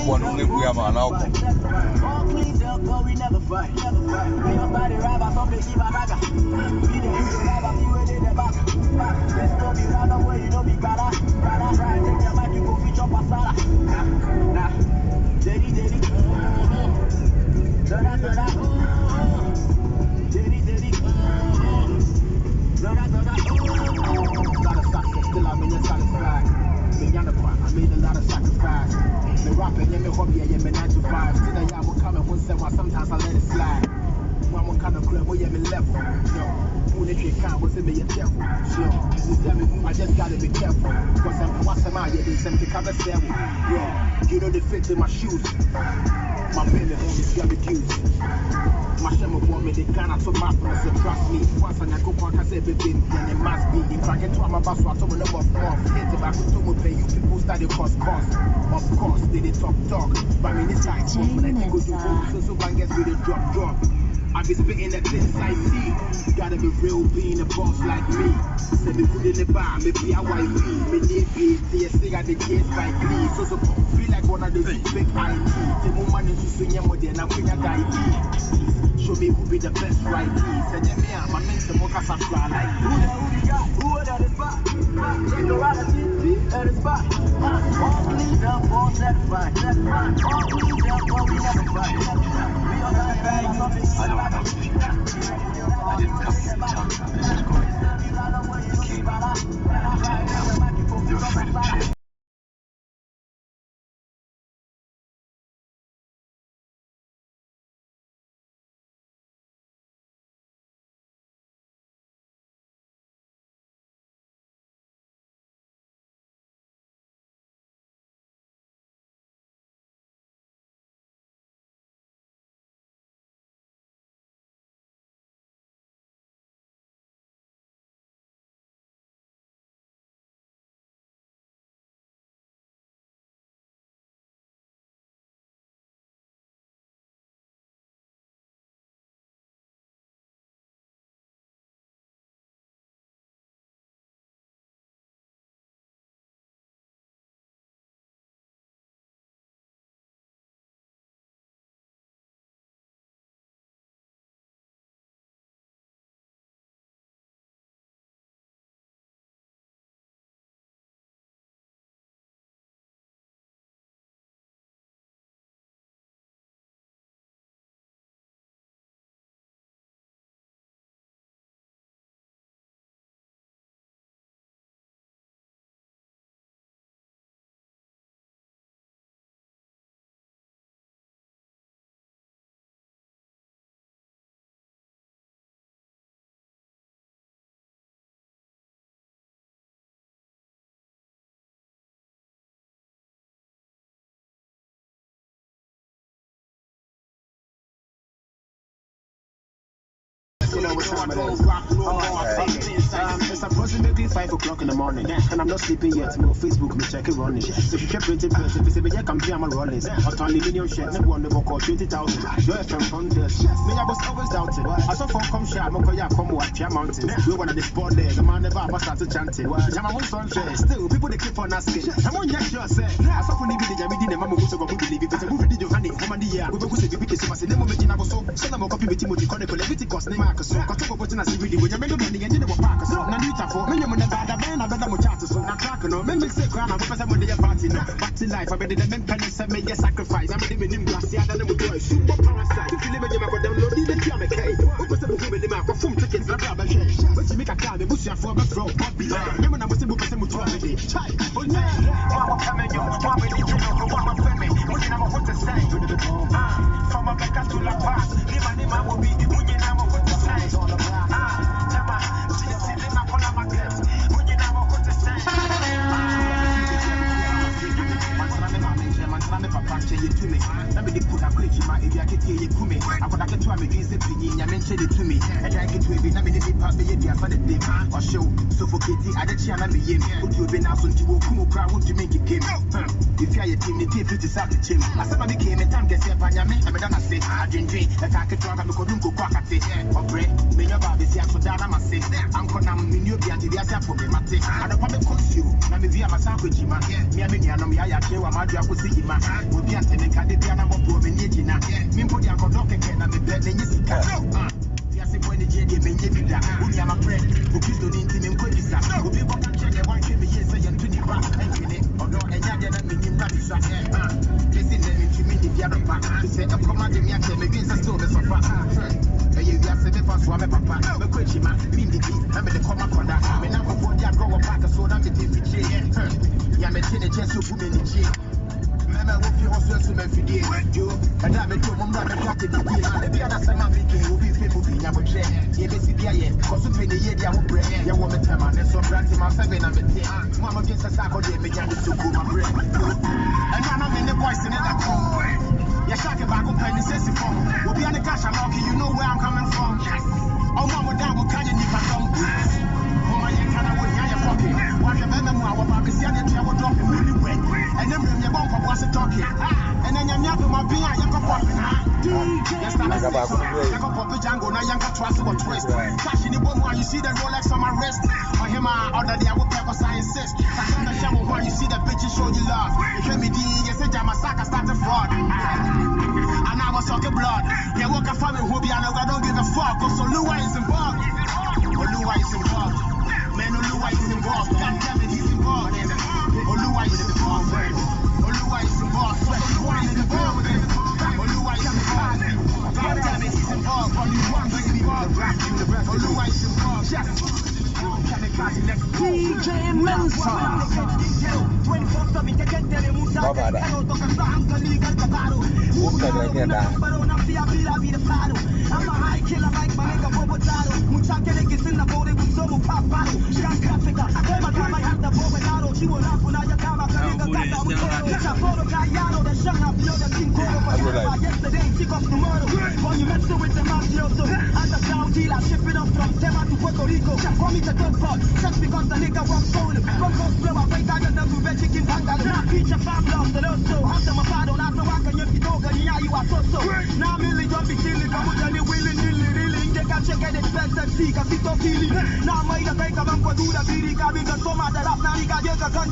One only we are man out. I made a lot of sacrifice. The rapping, yeah, me hobby, yeah, me 9 to 5. Still, I am coming once in a while, sometimes I let it slide. One kind of club, yeah, me level. Yo, if you can't, what's in me, you're devil. Sure, I just gotta be careful. Because I'm what's am I, yeah, they send me cover seven. Yeah, you know the fit in my shoes. My baby homies got me juice. My shame want me, they cannot so my so trust me. Once I go on, I say, baby, then it must be. If I get to my boss, I told me no more. Hit the back to pay you people study cost. Of course, they talk. But I mean, it's like when I go to home, so one gets with a drop. I be spitting the things I see. Gotta be real, being a boss like me. Say me put in the bar, maybe I white me need be TSC at the case by Glee. So feel like one of the big ID. The moment you swing your model, I'm going to die. Show me who be the best right key. Say them here, my men say mocha fly like who the guy, who the spot. Take a ride at the spot. All cleaned up, all satisfied. All cleaned up, all we never fight. We all got bad, I don't know the future. I didn't come here to tell you how this is going. I came to tell you you're afraid of change. It's approximately 5 o'clock in the morning, and I'm not sleeping yet. No Facebook, me check it running. So you check pretty person, if you can be a rollers, or 20 million shares, never one never call 20,000. You're from Fonders. Me, I was always doubting. I saw from come share, Mokoya, come watch your mountain. We were at the sport there, the man never started chanting. I'm a one son, still, people they keep on asking. I'm on your sure, say. I saw from the video, the Mamma was going to believe it. It's a movie, you honey, come on the year. We will say, because I said, the moment I was so, I'm a copy with Timothy, connect cost name, Marcus, so, because of what I see, really, when you're making money and you know Parker, so, Nanita for me, I'm a bad man, I better much so not track, no, men say, crown, I'm a when they party, back to life, I bet the men pennies have made a sacrifice. I'm living in glass, yeah, then we do a super parasite. If you live in your download, the Tiamaka, what was the movie with the map of phone tickets, the rubber change. But you make a car, the bush for a throw, what be like? Remember, I was able to say, Mutuality, Chai, oh, yeah, I'm coming, you're really to know what my family, what you know what to say. From a back to La Paz, Nima will be the winning, I'm what to say. say you to me. Let me put a quick in my if I get you to me. I got to try me visit Pini, I mentioned it to me. And I get to be let me pass the idea for the day. Or show suffocating at the channel me in. Put you been out to Kumu crowd to make it game. If you're a team, the team to start the team. As I became a time, get up on your man, I'm done. I say, I didn't drink, I can't talk about the crack at it. Or bread, me about this year, so that I must say, I'm going to new beauty, the answer for me, Mate. I don't want to cost you. Let me via my sandwich, man. Me, I mean, I know me, I care what my job was see, man. Would be a tenant, I did the animal for me, Nijina. Me, put your dog again, I'm a bed, and you see, when the JD may give you that. Only I'm a friend who gives the intimate quick. Who people can check your wife, me, yes, I am 20 rap, and although I had a million rabbits, listen, let me to me the other back. To say, I'm commanding me, I can make it a story so far. You have said if I swam a papa, but quick, man, mean the key, I'm in the comma for that. I'm in a body, I go back, so I'm the TV. I'm a teenager, so put in the chair. I hope you also to me for you. And I'm a two woman that got to the year. The other summer making will be people being able to check. You may see the year, because of the year, I will bring your woman time and so granted my 7 and 10. Mama gets a sack of them, and to go my bread. And I'm in the voice in that home. You're shocking back on penny says it from. We'll be on the cash, I'm lucky, you know where I'm coming from. Oh, Mama, down with Kanye, if I come. Mama, you can't wait, you're fucking. What the man, our baby, see, I didn't have a drop in the way. And then your bumper was talking. And then you're not my being, I got popping. Yes, I'm a pop Django, now younger trust or twist. Cash in the bomb while you see the Rolex on my wrist. On him, other day I will pepper science insist. I saw the shower while you see the bitches show you love. You hear me, D, you said I'm a sucker, started fraud. And I was talking blood. You walk a family who be on I don't give a fuck. So Lua is involved. Lua is involved. Man, Lua is involved. God damn it, he's involved. Lua is involved. Lua is involved. Lua is involved. Lua is involved. God damn it, he's involved. Lua is involved. Lua is involved. DJ Mensa. I'm a high killer like my nigga Bobotaro. Mucha niggas in the boat with some pop bottle. Shot Africa. Every time I have the Bobotaro, she will laugh when I got my nigga got the photo Cayano, the shot up, the king Coro. Yesterday, kick off tomorrow. When you mess with the mafioso, underground dealer, shipping up from Tema to Puerto Rico. Call me the good part, just because the nigga was stolen. From those blow up, I got the chicken tanga. Feature 5 loves, the also. Hunter Mafado, not the Waka, you dog, and yeah, you are so. Now, Millie, don't be killing, come with the willing, they can check and expect and see, cause it's so killing. Now, my bank of Uncle Duda, Biri, coming the summer that up, now he got your gun.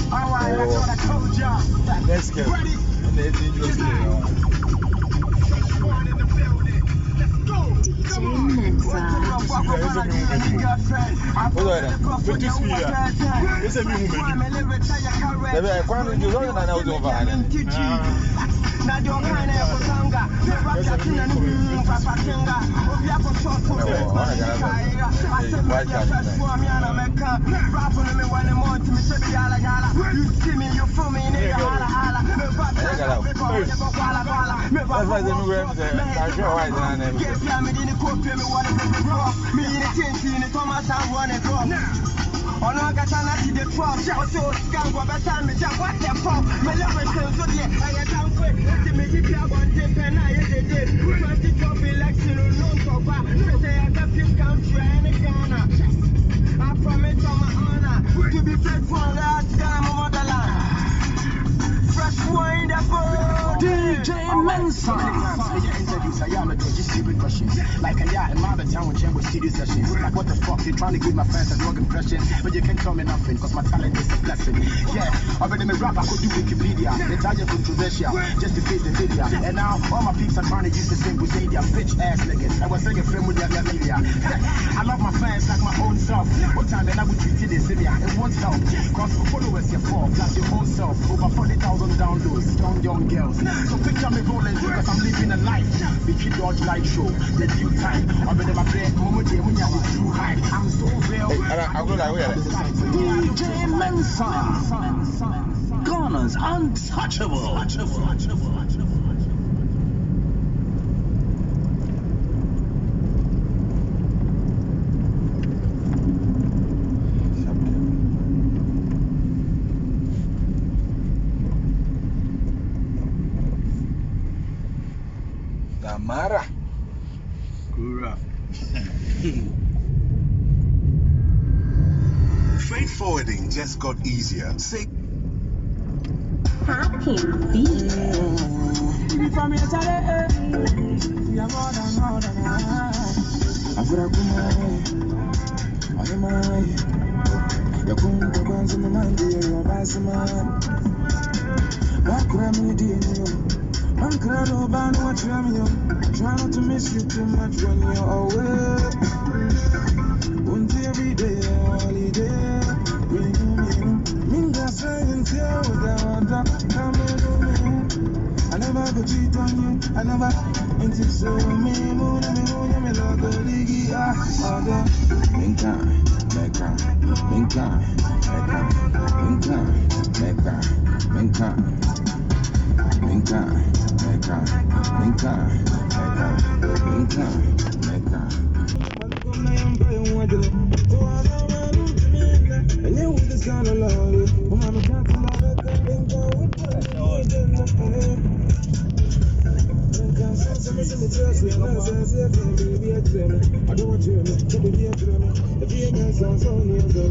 Alright, that's what I told y'all. Let's go. Ready? DJ Mensa. Petit speed. Esse é meu momento. Deve quando eu jogo na não do vai. Na do kana ya kutanga. Essa é meu momento. Papa Kinga. Obia ko short for me. You see me, you feel me, nigga. Hala hala. On a got an attitude de trois, so scan go better me just what the fuck. Me love it so dear, I can't quit. Let me give you one tip and I did it. 2012 election, no cover. Say I got this country and Ghana. I promise on my honor to be faithful to Ghana, motherland. Fresh wine the boat. DJ Mensa. I am a just stupid questions. Like a yacht in my town with with serious sessions. Like what the fuck, they trying to give my fans a wrong impression. But you can't tell me nothing, cause my talent is a blessing. Yeah, already me rap, I could do Wikipedia. The title controversial, just to face the video. And now all my peeps are trying to use the same with media. Bitch ass niggas. I was singing film with their media. I love my fans like my own self. What time then I would treat it in it won't help. Cause followers your fault, plus your own self. Over 40,000 downloads, young girls. So picture me rolling because I'm living a life. Vicky Dodge Light Show, the due time. I'm in my brain, Momo J, when you're too high. I'm so real. I'm going to DJ Mensa. Ghana's untouchable. Mara. Freight forwarding just got easier. Say Happy feet. Try not to miss you too much when you're away. Won't every day holiday. Minga saying I never go cheat on you. I never until so me logo ligi Minka. And you with this kind of love, I'm can't love it, then go with I don't want you to be a dream. If you ain't so near the